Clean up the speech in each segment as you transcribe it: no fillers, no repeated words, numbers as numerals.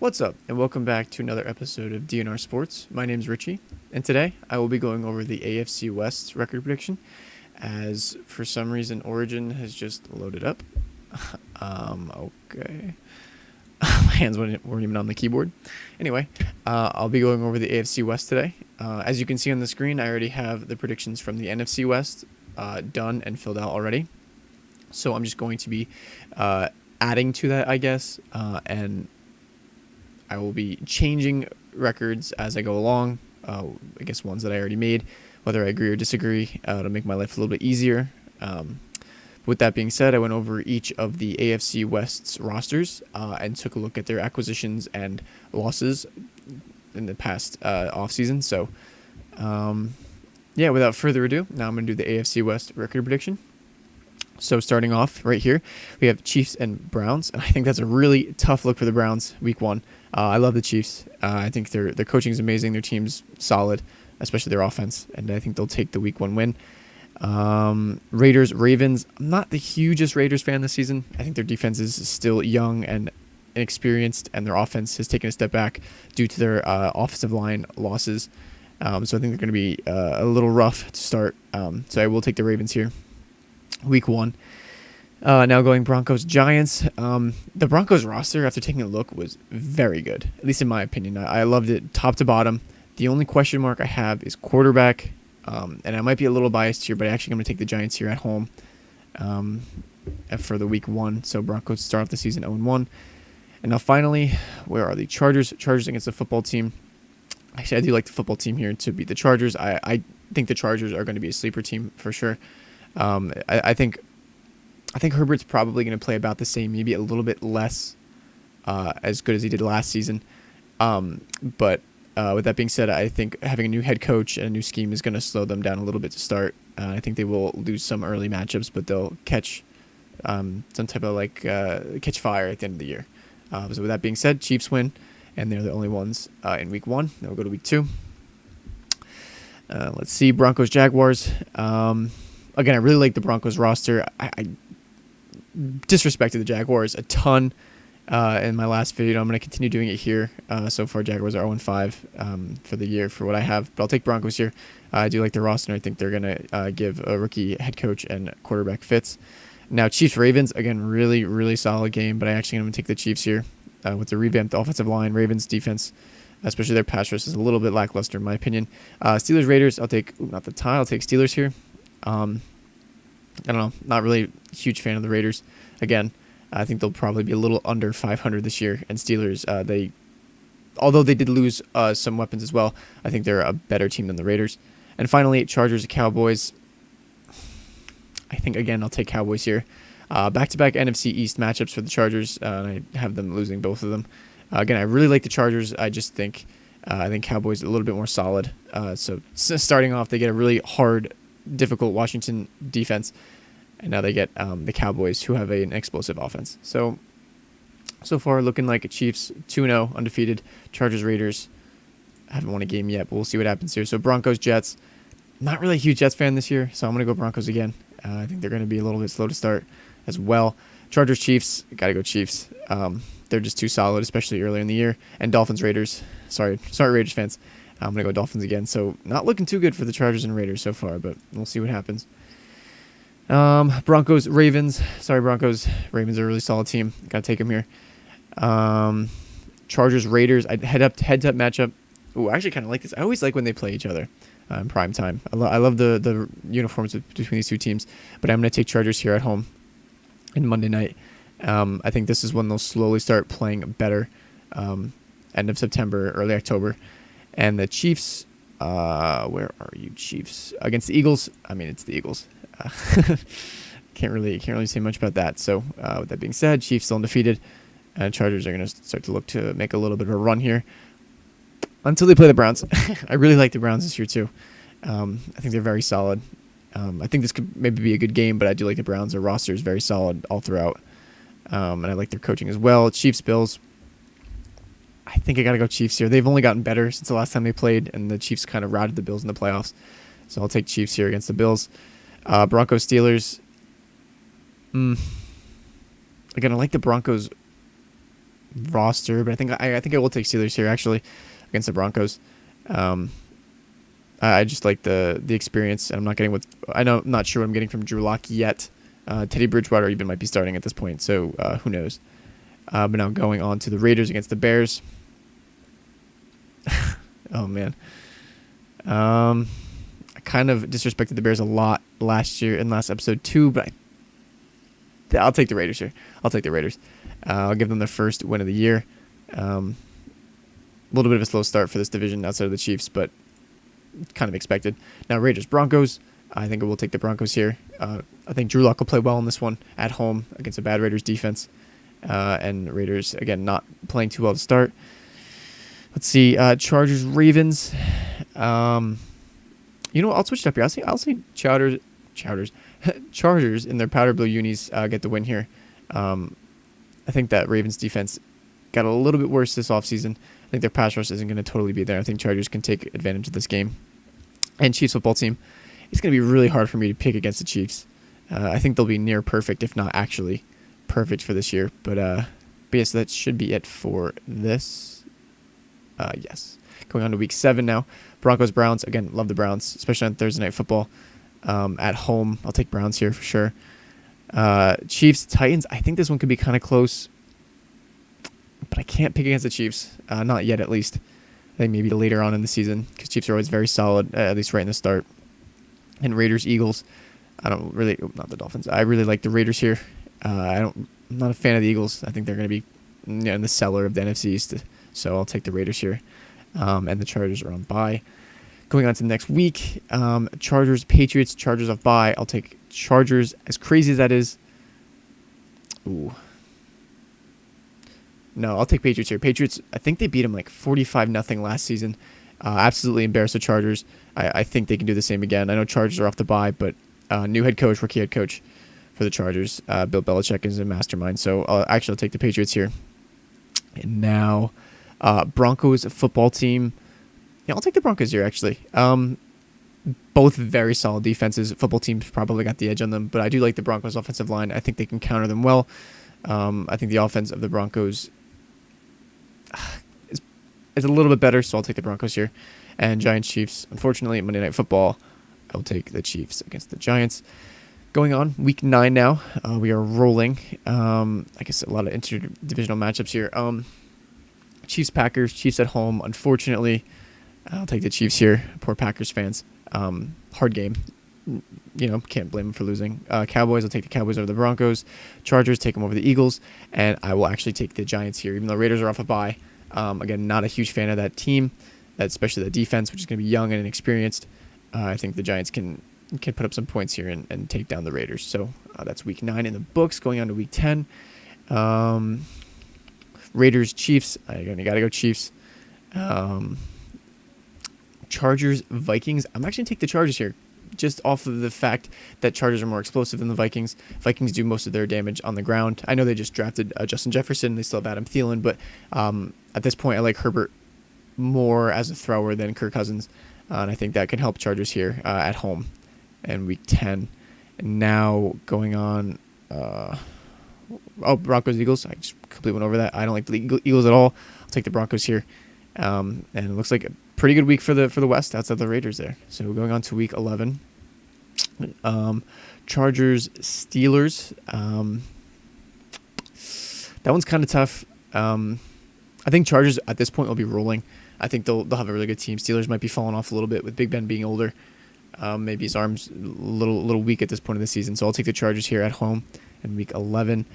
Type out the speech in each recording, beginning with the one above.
What's up, and welcome back to another episode of DNR Sports. My name's Richie, and today I will be going over the AFC West record prediction, as for some reason Origin has just loaded up. Okay. My hands weren't even on the keyboard. Anyway, I'll be going over the AFC West today. As you can see on the screen, I already have the predictions from the NFC West done and filled out already. So I'm just going to be adding to that, I guess, and I will be changing records as I go along. I guess ones that I already made, whether I agree or disagree, to make my life a little bit easier. With that being said, I went over each of the AFC West's rosters and took a look at their acquisitions and losses in the past offseason. So, without further ado, now I'm going to do the AFC West record prediction. So starting off right here, we have Chiefs and Browns, and I think that's a really tough look for the Browns week one. I love the Chiefs. I think their coaching is amazing. Their team's solid, especially their offense, and I think they'll take the week one win. Raiders, Ravens. I'm not the hugest Raiders fan this season. I think their defense is still young and inexperienced, and their offense has taken a step back due to their offensive line losses. So I think they're going to be a little rough to start. So I will take the Ravens here. Week one. Now going Broncos, Giants. The Broncos roster, after taking a look, was very good, at least in my opinion. I loved it top to bottom. The only question mark I have is quarterback, and I might be a little biased here, but actually I'm going to take the Giants here at home for the week one. So Broncos start off the season 0-1. And now finally, where are the Chargers? Chargers against the football team. Actually, I do like the football team here to beat the Chargers. I think the Chargers are going to be a sleeper team for sure. I think Herbert's probably going to play about the same, maybe a little bit less as good as he did last season. But with that being said, I think having a new head coach and a new scheme is going to slow them down a little bit to start. I think they will lose some early matchups, but they'll catch some type of catch fire at the end of the year. So with that being said, Chiefs win, and they're the only ones in week one. Now we'll go to week two. Let's see, Broncos, Jaguars. Again, I really like the Broncos roster. I disrespected the Jaguars a ton in my last video. I'm going to continue doing it here. So far, Jaguars are 0-5 for the year for what I have. But I'll take Broncos here. I do like the roster, and I think they're going to give a rookie head coach and quarterback fits. Now, Chiefs-Ravens, again, really, really solid game. But I actually am going to take the Chiefs here with the revamped offensive line. Ravens defense, especially their pass rush, is a little bit lackluster in my opinion. Steelers-Raiders, I'll take Steelers here. I don't know, not really a huge fan of the Raiders. Again, I think they'll probably be a little under 500 this year. And Steelers, although they did lose some weapons as well, I think they're a better team than the Raiders. And finally, Chargers and Cowboys. I think, again, I'll take Cowboys here. Back-to-back NFC East matchups for the Chargers, and I have them losing both of them. Again, I really like the Chargers. I just think Cowboys are a little bit more solid. So starting off, they get a really hard, difficult Washington defense, and now they get the Cowboys, who have an explosive offense. So far looking like a Chiefs 2-0 undefeated. Chargers, Raiders haven't won a game yet, but we'll see what happens here. So Broncos, Jets. Not really a huge Jets fan this year, so I'm going to go Broncos again. I think they're going to be a little bit slow to start as well. Chargers, Chiefs. Got to go Chiefs. They're just too solid, especially earlier in the year. And Dolphins, Raiders. Sorry Raiders fans. I'm going to go Dolphins again. So not looking too good for the Chargers and Raiders so far, but we'll see what happens. Broncos, Ravens. Sorry, Broncos. Ravens are a really solid team. Got to take them here. Chargers, Raiders. Heads-up matchup. Ooh, I actually kind of like this. I always like when they play each other in prime time. I love the uniforms between these two teams, but I'm going to take Chargers here at home in Monday night. I think this is when they'll slowly start playing better. End of September, early October. And the Chiefs, where are you, Chiefs? Against the Eagles. I mean, it's the Eagles. Can't really say much about that. So with that being said, Chiefs still undefeated, and Chargers are going to start to look to make a little bit of a run here until they play the Browns. I really like the Browns this year too. I think they're very solid. I think this could maybe be a good game, but I do like the Browns. Their roster is very solid all throughout, and I like their coaching as well. Chiefs, Bills. I think I got to go Chiefs here. They've only gotten better since the last time they played, and the Chiefs kind of routed the Bills in the playoffs. So I'll take Chiefs here against the Bills. Broncos, Steelers. Again, I like the Broncos roster, but I think I will take Steelers here actually against the Broncos. I just like the experience, and I'm not sure what I'm getting from Drew Lock yet. Teddy Bridgewater even might be starting at this point, so who knows? But now going on to the Raiders against the Bears. Oh man, I kind of disrespected the Bears a lot last episode too, but I'll take the Raiders here. I'll take the Raiders. I'll give them their first win of the year. A little bit of a slow start for this division outside of the Chiefs, but kind of expected. Now Raiders Broncos. I think I will take the Broncos here. I think Drew Lock will play well in this one at home against a bad Raiders defense. And Raiders, again, not playing too well to start. Let's see. Chargers Ravens. I'll switch it up here. I'll say Chargers in their powder blue unis get the win here. I think that Ravens defense got a little bit worse this offseason. I think their pass rush isn't going to totally be there. I think Chargers can take advantage of this game. And Chiefs football team, it's going to be really hard for me to pick against the Chiefs. I think they'll be near perfect, if not actually perfect for this year. But yes, that should be it for this. Yes. Going on to week 7 now. Broncos Browns. Again, love the Browns, especially on Thursday Night Football. At home, I'll take Browns here for sure. Chiefs Titans. I think this one could be kind of close, but I can't pick against the Chiefs. Not yet, at least. I think maybe later on in the season, because Chiefs are always very solid, at least right in the start. And Raiders Eagles. Not the Dolphins. I really like the Raiders here. I'm not a fan of the Eagles. I think they're going to be in the cellar of the NFC East, so I'll take the Raiders here. And the Chargers are on bye. Going on to the next week, Chargers Patriots. Chargers off bye. I'll take Chargers. As crazy as that is, ooh. No, I'll take Patriots here. Patriots, I think they beat them like 45-0 last season. Absolutely embarrassed the Chargers. I think they can do the same again. I know Chargers are off the bye, but new rookie head coach for the Chargers. Bill Belichick is a mastermind. So I'll take the Patriots here. And now Broncos football team. Yeah, I'll take the Broncos here, actually. Both very solid defenses. Football teams probably got the edge on them, but I do like the Broncos offensive line. I think they can counter them well. I think the offense of the Broncos is a little bit better, so I'll take the Broncos here. And Giants Chiefs. Unfortunately, Monday Night Football, I will take the Chiefs against the Giants. Going on, week 9 now. We are rolling. I guess a lot of interdivisional matchups here. Chiefs Packers. Chiefs at home. Unfortunately, I'll take the Chiefs here. Poor Packers fans. Hard game. Can't blame them for losing. Cowboys, I'll take the Cowboys over the Broncos. Chargers, take them over the Eagles. And I will actually take the Giants here, even though Raiders are off a bye. Again, not a huge fan of that team, especially the defense, which is going to be young and inexperienced. I think the Giants can put up some points here and take down the Raiders. So that's week 9 in the books. Going on to week 10. Raiders, Chiefs. You got to go Chiefs. Chargers, Vikings. I'm actually going to take the Chargers here, just off of the fact that Chargers are more explosive than the Vikings. Vikings do most of their damage on the ground. I know they just drafted Justin Jefferson. They still have Adam Thielen, but at this point, I like Herbert more as a thrower than Kirk Cousins, and I think that can help Chargers here at home in week 10. And now going on, Broncos, Eagles. I just completely went over that. I don't like the Eagles at all. I'll take the Broncos here. And it looks like a pretty good week for the West outside the Raiders there. So going on to week 11, Chargers, Steelers. That one's kind of tough. I think Chargers at this point will be rolling. I think they'll have a really good team. Steelers might be falling off a little bit with Big Ben being older. Maybe his arm's a little weak at this point of the season. So I'll take the Chargers here at home in week 11.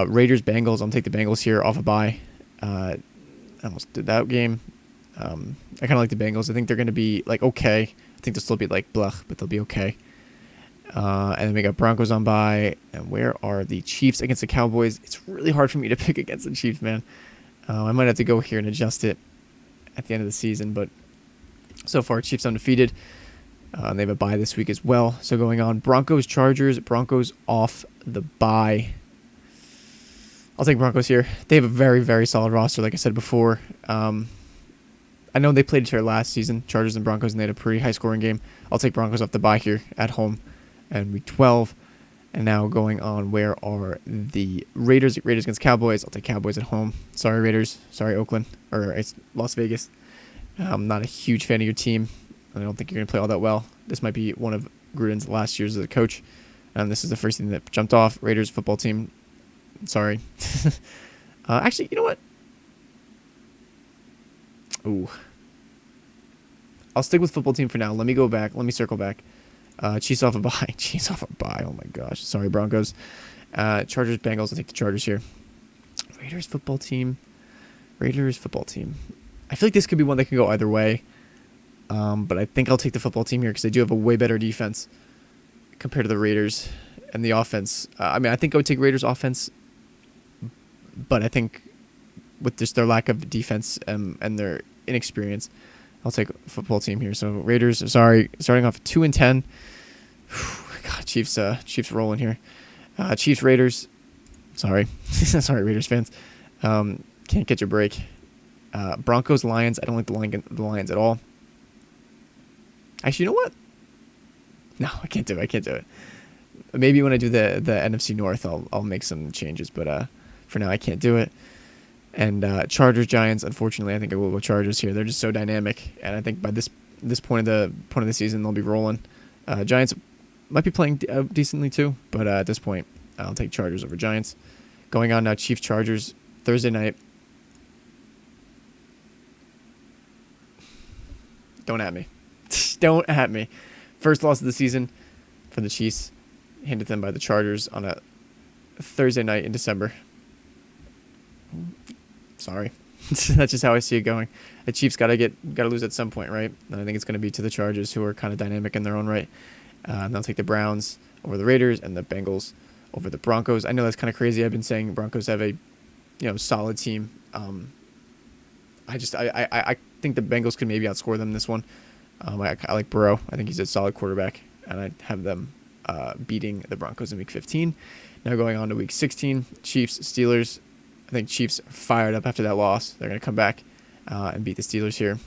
Raiders, Bengals. I'll take the Bengals here off a bye. I almost did that game. I kind of like the Bengals. I think they're going to be okay. I think they'll still be blech, but they'll be okay. And then we got Broncos on bye. And where are the Chiefs against the Cowboys? It's really hard for me to pick against the Chiefs, man. I might have to go here and adjust it at the end of the season. But so far, Chiefs undefeated. And they have a bye this week as well. So going on, Broncos, Chargers. Broncos off the bye. I'll take Broncos here. They have a very, very solid roster, like I said before. I know they played each other last season, Chargers and Broncos, and they had a pretty high-scoring game. I'll take Broncos off the bye here at home and week 12. And now going on, where are the Raiders? Raiders against Cowboys. I'll take Cowboys at home. Sorry, Raiders. Sorry, Oakland. Or it's Las Vegas. I'm not a huge fan of your team. I don't think you're going to play all that well. This might be one of Gruden's last years as a coach. And this is the first thing that jumped off. Raiders football team. Sorry. Actually, you know what? Ooh. I'll stick with football team for now. Let me go back. Let me circle back. Chiefs off a bye. Chiefs off a bye. Oh my gosh. Sorry, Broncos. Chargers, Bengals. I'll take the Chargers here. Raiders football team. Raiders football team. I feel like this could be one that could go either way. But I think I'll take the football team here because they do have a way better defense compared to the Raiders. And the offense. I think I would take Raiders offense. But I think with just their lack of defense and their inexperience, I'll take football team here. So Raiders, sorry, starting off 2-10. God, Chiefs rolling here. Chiefs, Raiders. Sorry, sorry, Raiders fans. Can't catch a break. Broncos, Lions. I don't like the Lions at all. Actually, you know what? No, I can't do it. Maybe when I do the NFC North, I'll make some changes. But for now, I can't do it. And Chargers, Giants. Unfortunately, I think I will go Chargers here. They're just so dynamic, and I think by this point of the season, they'll be rolling. Giants might be playing decently too, but at this point, I'll take Chargers over Giants. Going on now, Chiefs, Chargers, Thursday night. Don't at me. Don't at me. First loss of the season for the Chiefs, handed them by the Chargers on a Thursday night in December. Sorry. That's just how I see it going. The Chiefs gotta lose at some point, right? And I think it's gonna be to the Chargers, who are kind of dynamic in their own right. And they'll take the Browns over the Raiders and the Bengals over the Broncos. I know that's kind of crazy. I've been saying Broncos have a solid team. I think the Bengals could maybe outscore them this one. I like Burrow. I think he's a solid quarterback, and I have them beating the Broncos in Week 15. Now going on to Week 16, Chiefs, Steelers. I think Chiefs are fired up after that loss. They're going to come back and beat the Steelers here.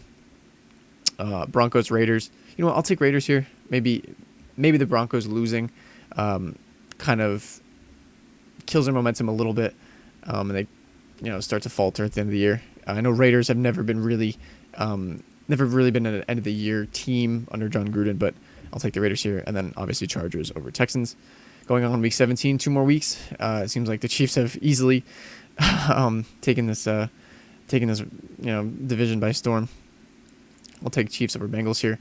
Broncos, Raiders. You know what? I'll take Raiders here. Maybe the Broncos losing kind of kills their momentum a little bit, and they start to falter at the end of the year. I know Raiders have never really been an end of the year team under John Gruden, but I'll take the Raiders here, and then obviously Chargers over Texans. Going on Week 17, 2 more weeks. It seems like the Chiefs have easily taking this division by storm. I'll take Chiefs over Bengals here.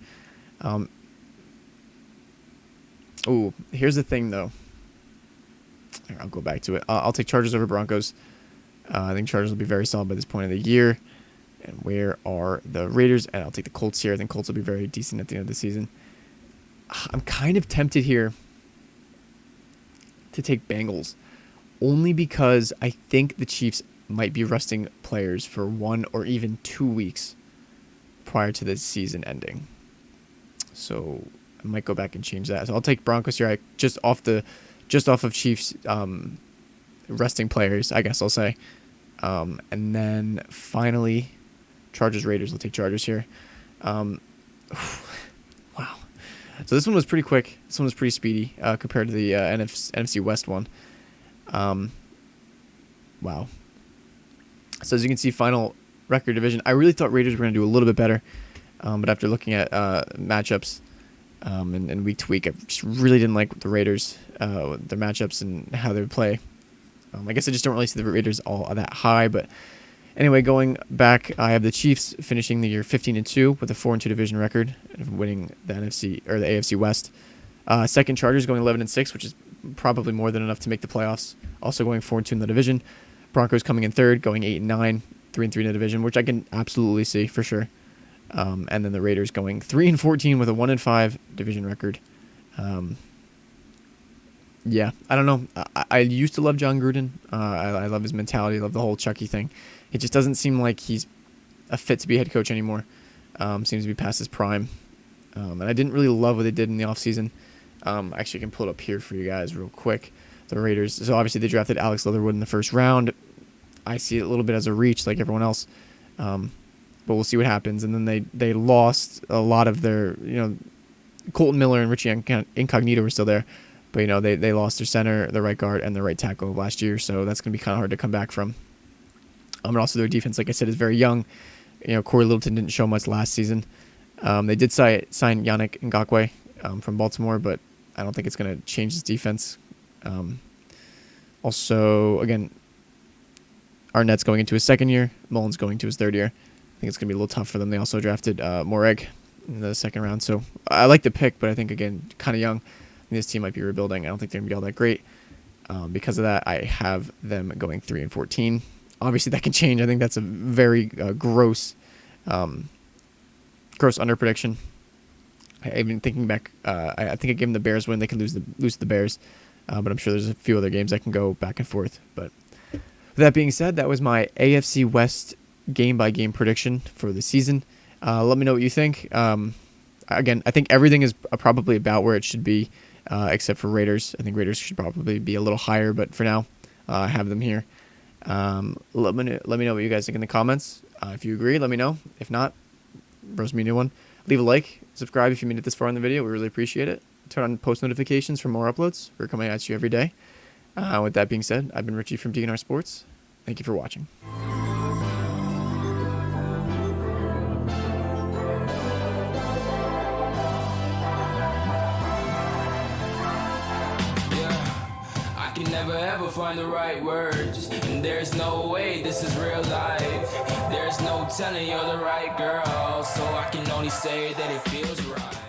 Here's the thing though. I'll go back to it. I'll take Chargers over Broncos. I think Chargers will be very solid by this point of the year. And where are the Raiders? And I'll take the Colts here. I think Colts will be very decent at the end of the season. I'm kind of tempted here to take Bengals, only because I think the Chiefs might be resting players for 1 or even 2 weeks prior to the season ending. So I might go back and change that. So I'll take Broncos here. Just off of Chiefs resting players, I guess I'll say. And then finally, Chargers, Raiders. I'll take Chargers here. Wow. So this one was pretty quick. This one was pretty speedy compared to the NFC West one. Wow. So as you can see, final record division. I really thought Raiders were going to do a little bit better. But after looking at matchups and week to week, I just really didn't like the Raiders, their matchups and how they would play. I guess I just don't really see the Raiders all that high. But anyway, going back, I have the Chiefs finishing the year 15-2 with a 4-2 division record and winning the NFC or the AFC West. Second, Chargers going 11-6, which is probably more than enough to make the playoffs. Also going 4-2 in the division. Broncos coming in third, going 8-9, 3-3 in the division, which I can absolutely see for sure. And then the Raiders going 3-14 with a 1-5 division record. Yeah, I don't know. I used to love John Gruden. I love his mentality. I love the whole Chucky thing. It just doesn't seem like he's a fit to be head coach anymore. Seems to be past his prime. And I didn't really love what they did in the offseason. Actually, I can pull it up here for you guys real quick. The Raiders. So obviously they drafted Alex Leatherwood in the first round. I see it a little bit as a reach like everyone else. But we'll see what happens. And then they lost a lot of their, Colton Miller and Richie Incognito were still there. But, you know, they lost their center, their right guard, and their right tackle last year, so that's going to be kind of hard to come back from. And also their defense, like I said, is very young. You know, Corey Littleton didn't show much last season. They did sign Yannick Ngakoue from Baltimore, but I don't think it's going to change his defense. Also, again, Arnett's going into his second year. Mullen's going to his third year. I think it's going to be a little tough for them. They also drafted Moreg in the second round. So I like the pick, but I think, again, kind of young. This team might be rebuilding. I don't think they're going to be all that great. Because of that, I have them going 3-14. Obviously, that can change. I think that's a very gross under prediction. I've been thinking back. I think I gave them the Bears win. They can lose to the Bears, but I'm sure there's a few other games that can go back and forth. But with that being said, that was my AFC West game-by-game prediction for the season. Let me know what you think. Again, I think everything is probably about where it should be, except for Raiders. I think Raiders should probably be a little higher, but for now, I have them here. Let me know what you guys think in the comments. If you agree, let me know. If not, roast me a new one. Leave a like, subscribe if you made it this far in the video. We really appreciate it. Turn on post notifications for more uploads. We're coming at you every day. With that being said, I've been Richie from DNR Sports. Thank you for watching. Can never ever find the right words, and there's no way this is real life. There's no telling you're the right girl, so I can only say that it feels right.